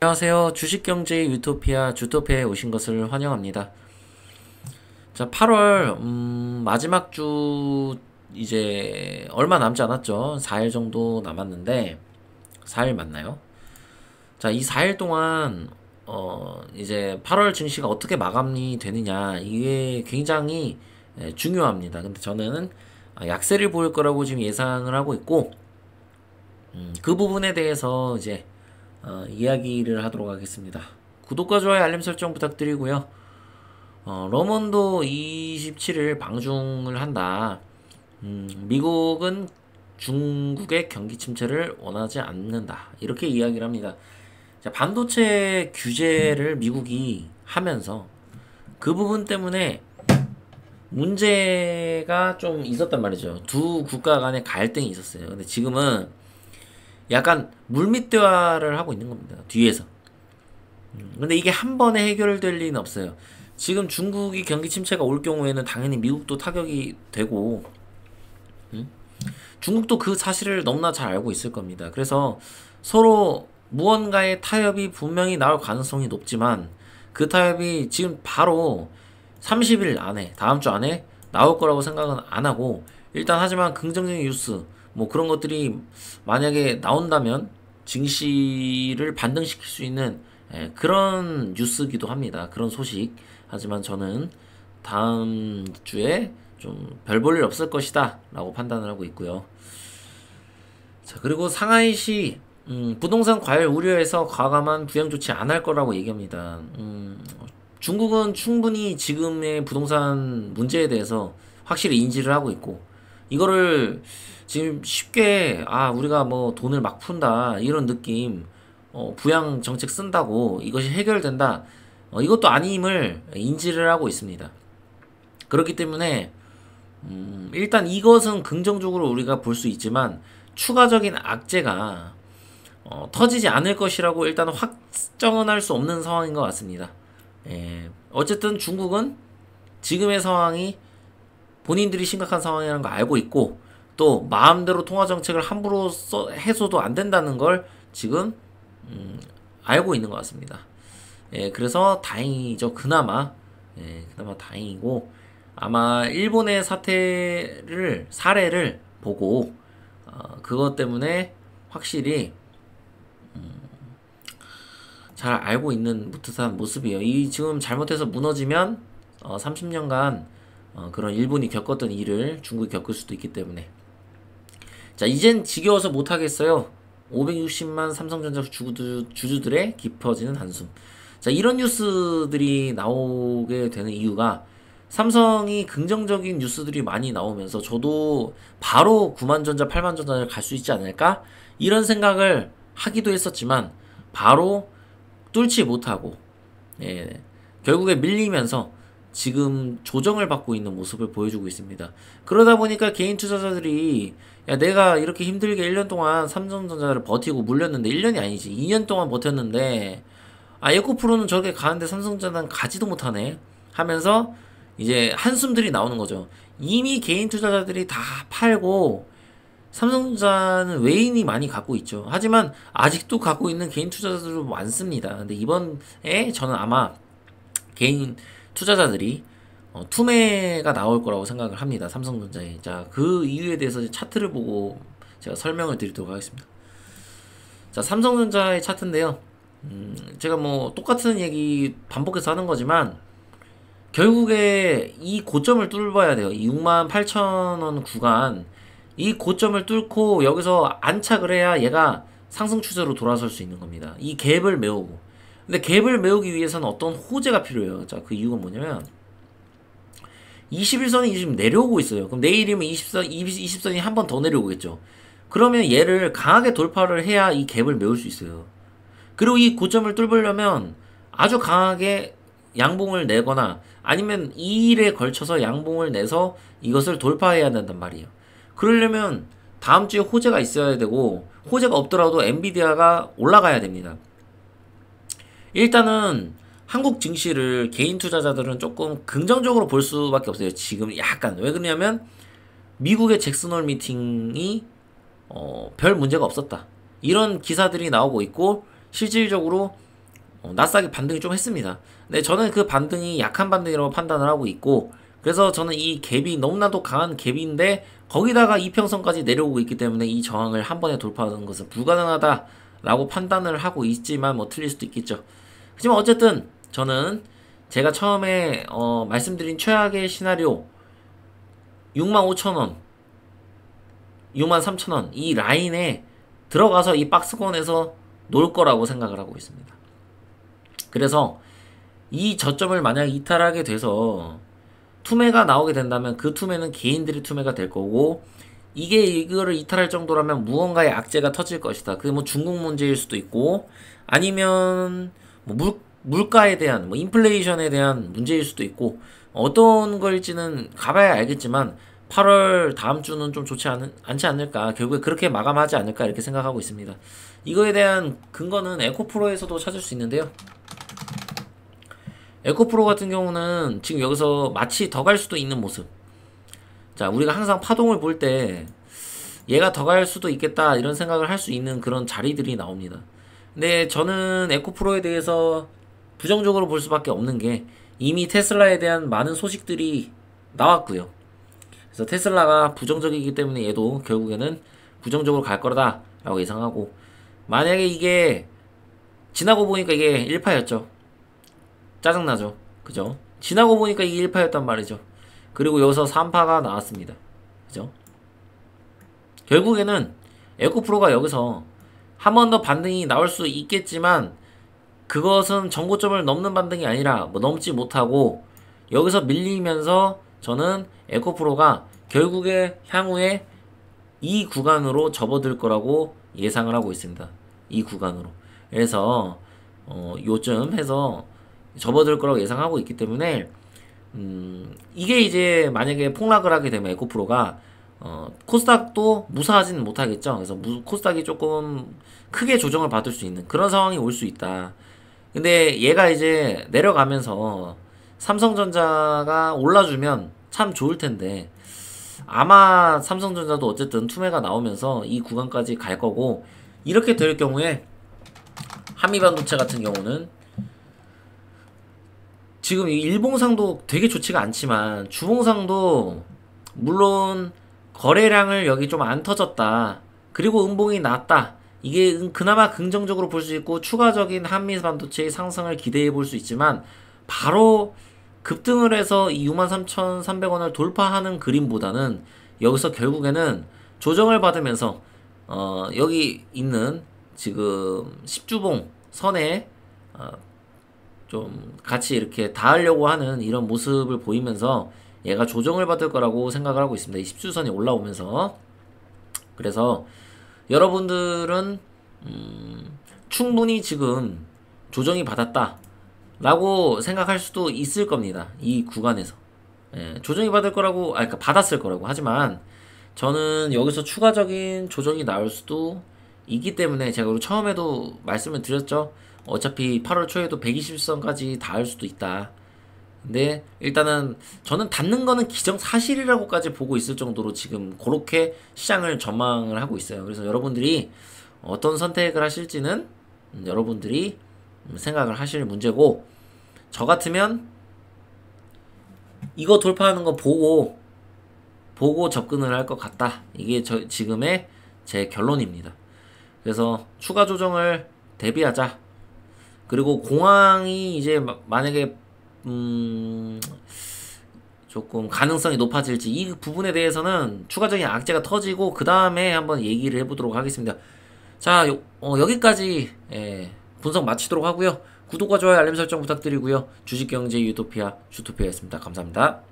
안녕하세요. 주식경제 유토피아 주토피아에 오신 것을 환영합니다. 자, 8월 마지막 주 이제 얼마 남지 않았죠. 4일 정도 남았는데 4일 맞나요? 자, 이 4일 동안 이제 8월 증시가 어떻게 마감이 되느냐 이게 굉장히 중요합니다. 근데 저는 약세를 보일 거라고 지금 예상을 하고 있고 그 부분에 대해서 이제 이야기를 하도록 하겠습니다. 구독과 좋아요 알림 설정 부탁드리고요. 러먼도 27일 방중을 한다. 미국은 중국의 경기 침체를 원하지 않는다. 이렇게 이야기를 합니다. 자, 반도체 규제를 미국이 하면서 그 부분 때문에 문제가 좀 있었단 말이죠. 두 국가 간의 갈등이 있었어요. 근데 지금은 약간 물밑 대화를 하고 있는 겁니다. 뒤에서. 근데 이게 한 번에 해결될 리는 없어요. 지금 중국이 경기 침체가 올 경우에는 당연히 미국도 타격이 되고, 중국도 그 사실을 너무나 잘 알고 있을 겁니다. 그래서 서로 무언가의 타협이 분명히 나올 가능성이 높지만 그 타협이 지금 바로 30일 안에, 다음 주 안에 나올 거라고 생각은 안 하고, 일단 하지만 긍정적인 뉴스, 뭐 그런 것들이 만약에 나온다면 증시를 반등시킬 수 있는 그런 뉴스기도 합니다. 그런 소식. 하지만 저는 다음 주에 좀 별 볼 일 없을 것이다 라고 판단을 하고 있고요. 자, 그리고 상하이시 부동산 과열 우려해서 과감한 부양 조치 안 할 거라고 얘기합니다. 중국은 충분히 지금의 부동산 문제에 대해서 확실히 인지를 하고 있고, 이거를 지금 쉽게 우리가 뭐 돈을 막 푼다 이런 느낌, 부양 정책 쓴다고 이것이 해결된다, 이것도 아님을 인지를 하고 있습니다. 그렇기 때문에 일단 이것은 긍정적으로 우리가 볼 수 있지만 추가적인 악재가 터지지 않을 것이라고 일단 확정은 할 수 없는 상황인 것 같습니다. 어쨌든 중국은 지금의 상황이 본인들이 심각한 상황이라는 걸 알고 있고, 또 마음대로 통화정책을 함부로 해서도 안 된다는 걸 지금 알고 있는 것 같습니다. 그래서 다행이죠. 그나마 다행이고, 아마 일본의 사례를 보고 그것 때문에 확실히 잘 알고 있는 듯한 모습이에요. 이 지금 잘못해서 무너지면 30년간 그런 일본이 겪었던 일을 중국이 겪을 수도 있기 때문에, 자, 이젠 지겨워서 못하겠어요. 560만 삼성전자 주주들의 깊어지는 한숨. 자, 이런 뉴스들이 나오게 되는 이유가 삼성이 긍정적인 뉴스들이 많이 나오면서 저도 바로 9만전자 8만전자를 갈 수 있지 않을까 이런 생각을 하기도 했었지만 바로 뚫지 못하고 결국에 밀리면서 지금 조정을 받고 있는 모습을 보여주고 있습니다. 그러다 보니까 개인 투자자들이, 야, 내가 이렇게 힘들게 1년 동안 삼성전자를 버티고 물렸는데, 1년이 아니지 2년 동안 버텼는데 에코프로는 저렇게 가는데 삼성전자는 가지도 못하네 하면서 이제 한숨들이 나오는 거죠. 이미 개인 투자자들이 다 팔고 삼성전자는 외인이 많이 갖고 있죠. 하지만 아직도 갖고 있는 개인 투자자들도 많습니다. 근데 이번에 저는 아마 개인 투자자들이 투매가 나올 거라고 생각을 합니다. 삼성전자에. 자, 그 이유에 대해서 차트를 보고 제가 설명을 드리도록 하겠습니다. 자, 삼성전자의 차트인데요. 제가 뭐 똑같은 얘기 반복해서 하는 거지만 결국에 이 고점을 뚫어야 돼요. 이 68,000원 구간, 이 고점을 뚫고 여기서 안착을 해야 얘가 상승 추세로 돌아설 수 있는 겁니다. 이 갭을 메우고. 근데 갭을 메우기 위해서는 어떤 호재가 필요해요. 자, 그 이유가 뭐냐면 21선이 지금 내려오고 있어요. 그럼 내일이면 20선이 한 번 더 내려오겠죠. 그러면 얘를 강하게 돌파를 해야 이 갭을 메울 수 있어요. 그리고 이 고점을 뚫으려면 아주 강하게 양봉을 내거나 아니면 2일에 걸쳐서 양봉을 내서 이것을 돌파해야 된단 말이에요. 그러려면 다음 주에 호재가 있어야 되고, 호재가 없더라도 엔비디아가 올라가야 됩니다. 일단은 한국 증시를 개인 투자자들은 조금 긍정적으로 볼 수밖에 없어요. 지금 약간. 왜 그러냐면 미국의 잭슨홀 미팅이 별 문제가 없었다, 이런 기사들이 나오고 있고, 실질적으로 나스닥이 반등이 좀 했습니다. 근데 저는 그 반등이 약한 반등이라고 판단을 하고 있고, 그래서 저는 이 갭이 너무나도 강한 갭인데 거기다가 이평선까지 내려오고 있기 때문에 이 저항을 한 번에 돌파하는 것은 불가능하다라고 판단을 하고 있지만 뭐 틀릴 수도 있겠죠. 하지만 어쨌든 저는 제가 처음에 말씀드린 최악의 시나리오 65,000원, 63,000원 이 라인에 들어가서 이 박스권에서 놀 거라고 생각을 하고 있습니다. 그래서 이 저점을 만약 이탈하게 돼서 투매가 나오게 된다면 그 투매는 개인들의 투매가 될 거고, 이게 이거를 이탈할 정도라면 무언가의 악재가 터질 것이다. 그게 뭐 중국 문제일 수도 있고, 아니면 뭐 물가에 대한 뭐 인플레이션에 대한 문제일 수도 있고, 어떤 걸지는 가봐야 알겠지만 8월 다음 주는 좀 좋지 않지 않을까, 결국에 그렇게 마감하지 않을까 이렇게 생각하고 있습니다. 이거에 대한 근거는 에코프로에서도 찾을 수 있는데요. 에코프로 같은 경우는 지금 여기서 마치 더 갈 수도 있는 모습. 자, 우리가 항상 파동을 볼 때 얘가 더 갈 수도 있겠다 이런 생각을 할 수 있는 그런 자리들이 나옵니다. 근데 저는 에코프로에 대해서 부정적으로 볼 수밖에 없는 게 이미 테슬라에 대한 많은 소식들이 나왔고요. 그래서 테슬라가 부정적이기 때문에 얘도 결국에는 부정적으로 갈 거다 라고 예상하고, 만약에 이게 지나고 보니까 이게 1파였죠. 짜증나죠. 그죠? 지나고 보니까 이게 1파였단 말이죠. 그리고 여기서 3파가 나왔습니다. 그죠? 결국에는 에코프로가 여기서 한 번 더 반등이 나올 수 있겠지만 그것은 정고점을 넘는 반등이 아니라 뭐 넘지 못하고 여기서 밀리면서 저는 에코프로가 결국에 향후에 이 구간으로 접어들 거라고 예상을 하고 있습니다. 이 구간으로. 그래서 요쯤 해서 접어들 거라고 예상하고 있기 때문에 이게 이제 만약에 폭락을 하게 되면 에코프로가 코스닥도 무사하지는 못하겠죠. 그래서 코스닥이 조금 크게 조정을 받을 수 있는 그런 상황이 올 수 있다. 근데 얘가 이제 내려가면서 삼성전자가 올라주면 참 좋을 텐데, 아마 삼성전자도 어쨌든 투매가 나오면서 이 구간까지 갈 거고, 이렇게 될 경우에 한미반도체 같은 경우는 지금 이 일봉상도 되게 좋지가 않지만 주봉상도 물론 거래량을 여기 좀 안 터졌다, 그리고 음봉이 났다, 이게 그나마 긍정적으로 볼 수 있고 추가적인 한미반도체의 상승을 기대해 볼 수 있지만, 바로 급등을 해서 이 63,300원을 돌파하는 그림보다는 여기서 결국에는 조정을 받으면서 여기 있는 지금 10주봉 선에 좀 같이 이렇게 닿으려고 하는 이런 모습을 보이면서 얘가 조정을 받을 거라고 생각을 하고 있습니다. 이 10주선이 올라오면서. 그래서 여러분들은 충분히 지금 조정이 받았다 라고 생각할 수도 있을 겁니다. 이 구간에서. 조정이 받을 거라고, 그러니까 받았을 거라고. 하지만 저는 여기서 추가적인 조정이 나올 수도 있기 때문에, 제가 그리고 처음에도 말씀을 드렸죠. 어차피 8월 초에도 120선까지 닿을 수도 있다. 근데 일단은 저는 닿는 거는 기정사실이라고까지 보고 있을 정도로 지금 그렇게 시장을 전망을 하고 있어요. 그래서 여러분들이 어떤 선택을 하실지는 여러분들이 생각을 하실 문제고, 저 같으면 이거 돌파하는 거 보고 접근을 할 것 같다. 이게 지금의 제 결론입니다. 그래서 추가 조정을 대비하자. 그리고 공항이 이제 만약에 조금 가능성이 높아질지, 이 부분에 대해서는 추가적인 악재가 터지고 그 다음에 한번 얘기를 해보도록 하겠습니다. 자, 여기까지 분석 마치도록 하고요. 구독과 좋아요 알림 설정 부탁드리고요. 주식경제 유토피아 슈토피아였습니다. 감사합니다.